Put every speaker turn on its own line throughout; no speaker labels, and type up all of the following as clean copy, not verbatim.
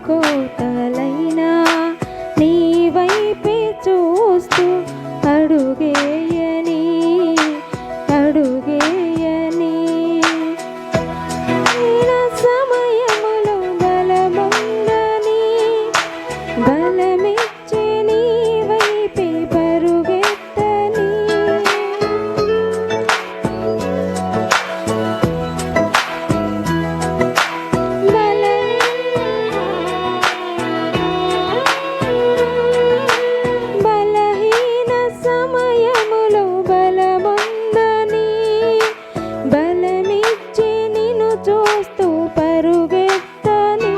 కోతలైనా నీ వైపే చూస్తూ అడుగేయని సమయములో బలముందని బలమిచ్చే నీ వైపే పరుగెత్తని బలహీన సమయములో బలముందని బలమిచ్చి నిన్ను చూస్తూ పరుగెత్తని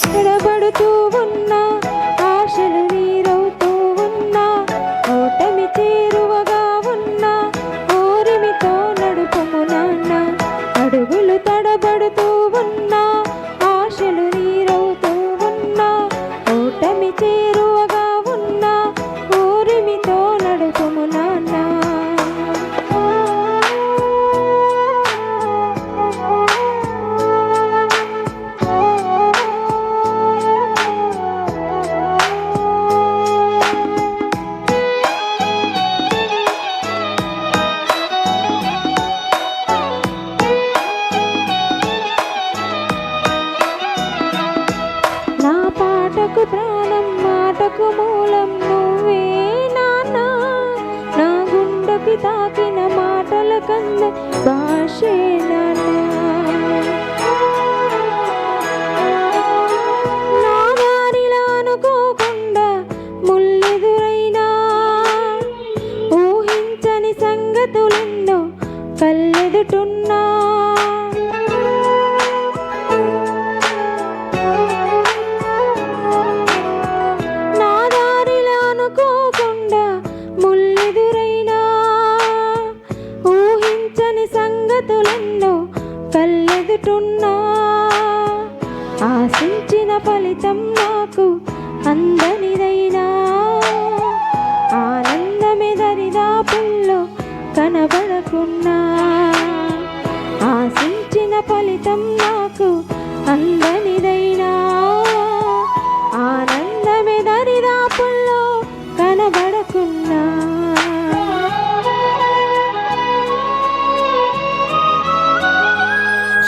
తడబడుతూ ఉన్నా ఆశలు నీరవుతూ ఉన్నా ఓటమి చేరువగా ఉన్నా ఓరిమితో నడుపుము నాన్న అడుగులు తడబడుతూ ఉన్నా ఆశలు నీరవుతూ ఉన్నా ఓటమి చేరువగా ఉన్నా ఓరిమితో నడుపుము నాన్న నా పాటకు ప్రాణం మాటకు మూలం నువ్వే నాన్న నా గుండెకి తాకిన మాటల కంద భాషే నాన్న నా దారిలో అనుకోకుండా ముల్లెదురైనా ఊహించని సంగతులెన్నో కళ్ళెదుటున్నా సంగతులెన్నో కళ్ళెదుటున్నా ఆశించిన ఫలితం నాకు అందనిదైనా ఆనందమే దరిదాపుల్లో కనబడకున్నా ఆశించిన ఫలితం నాకు అందనిదైనా ఆనందమే దరిదాపుల్లో కనబడకున్నా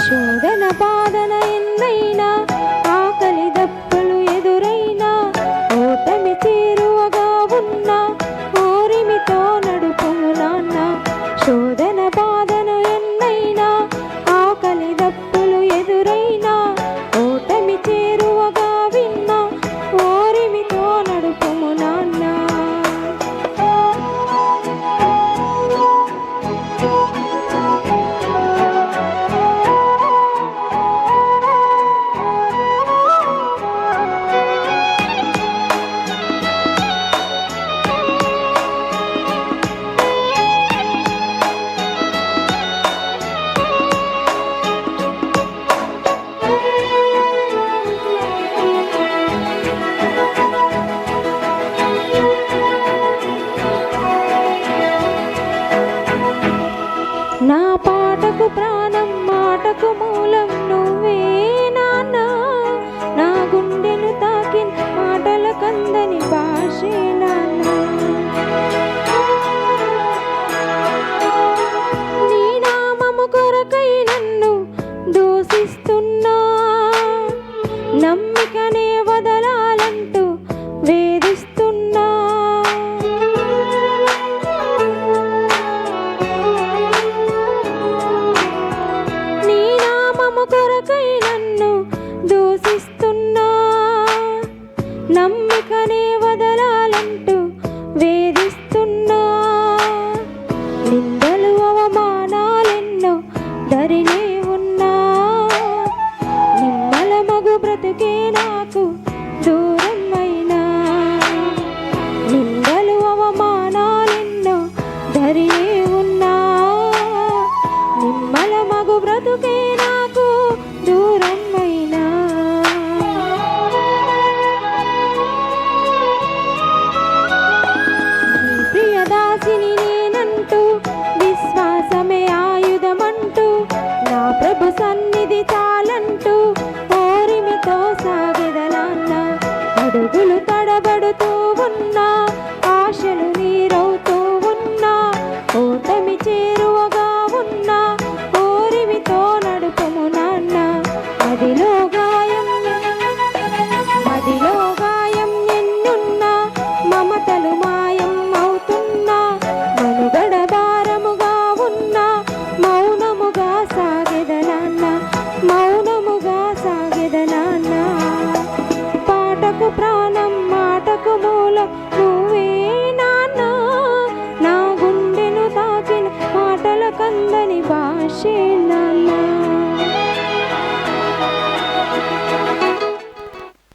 శోధన బాధన ఎన్నైనా ఆకలి దప్పులు ఎదురైనా ఓటమి చేరువగా ఉన్నా ఓరిమితో నడుపుము నాన్న శోధన బాధన ఎన్నైనా ఆకలి దప్పులు ఎదురైనా ఓటమి చేరువగా విన్నా ఓరిమితో నడుపుము నాన్న నా పాటకు ప్రాణం మాటకు మూలం నువ్వే నాన్న నా గుండెను తాకిన మాటల కందని భాషే నాన్న నీ నామము కొరకై నన్ను దూషిస్తున్నా నమ్మికనే వదలాలంటూ వేధిస్తున్నా కొరకై నన్ను దూషిస్తున్నా నమ్మికనే వదలాలంటూ వేధిస్తున్నా నిందలు అవమానాలెన్నో దరినే ఉన్నా నిమ్మల మగు బ్రతుకే చేతుల్లో